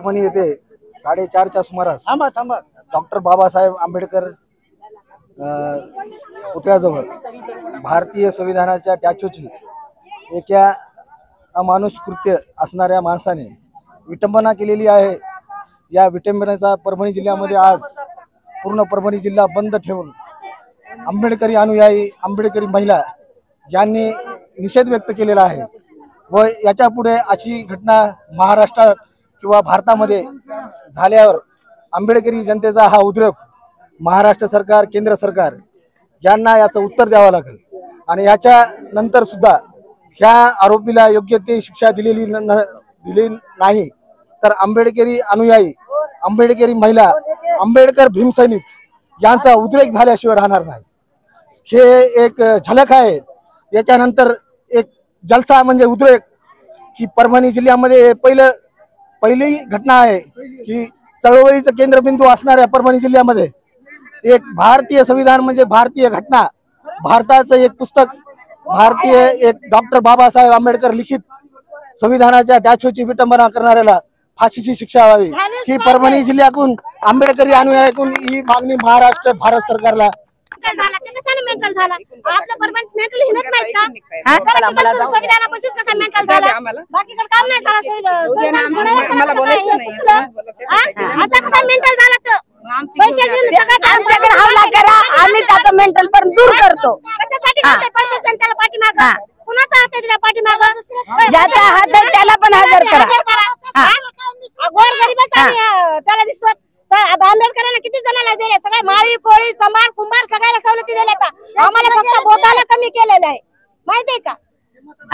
परभणी येथे 4:30च्या सुमारास डॉक्टर बाबासाहेब आंबेडकर पुतळ्याजवळ भारतीय संविधानाच्या स्टॅच्यूची एका अमानुष कृत्य असणाऱ्या माणसाने विटंबना केलेली आहे। या विटंबनेचा परभणी जिल्ह्यामध्ये आज पूर्ण परभणी जिल्हा बंद ठेवून आंबेडकरी अनुयायी, आंबेडकरी महिला यांनी निषेध व्यक्त केलेला आहे व याच्या पुढे अशी घटना महाराष्ट्रात किंवा भारतामध्ये झाल्यावर आंबेडकरी जनतेचा हा उद्रेक महाराष्ट्र सरकार, केंद्र सरकार यांना याचं उत्तर द्यावं लागेल आणि याच्या नंतर सुद्धा ह्या आरोपीला योग्य ते शिक्षा दिली नाही तर आंबेडकरी अनुयायी, आंबेडकरी महिला, आंबेडकर भीमसैनिक यांचा उद्रेक झाल्याशिवाय राहणार नाही। हे एक झलक आहे। याच्यानंतर एक जलसा म्हणजे उद्रेक की परभणी जिल्ह्यामध्ये पहिली घटना आहे की चळवळीचं केंद्रबिंदू असणाऱ्या परभणी जिल्ह्यामध्ये एक भारतीय संविधान म्हणजे भारतीय घटना, भारताचं एक पुस्तक, भारतीय एक डॉक्टर बाबासाहेब आंबेडकर लिखित संविधानाच्या स्टॅच्यूची विटंबना करणाऱ्याला फाशीची शिक्षा व्हावी ही परभणी जिल्ह्यातून आंबेडकरी अनुयायांकडून ही मागणी महाराष्ट्र भारत सरकारला मेंटल झाला आपल्या परमनंट मेंटल हिनत नाही का संविधानापाशीच कसा मेंटल झाला बाकीकडे काम नाही झाला संविधान मला बोलायचं नाही असा कसा मेंटल झाला तर आमच्याकडे हल्ला करा आम्ही त्याचा मेंटल पण दूर करतो कशासाठी करते पैसे जनतेला पाठीमाग कुणाचा हात आहे त्याच्या पाठीमाग ज्याचा हात आहे त्याला पण हजर करा गोरगरिबाचा त्याला दिसतो आंबेडकरांना किती जणांना दिले सगळे माळी कोळी समार कुंभार सगळ्याला सवलती दिल्या आम्हाला फक्त बोटाला कमी केलेलं आहे माहितीये का।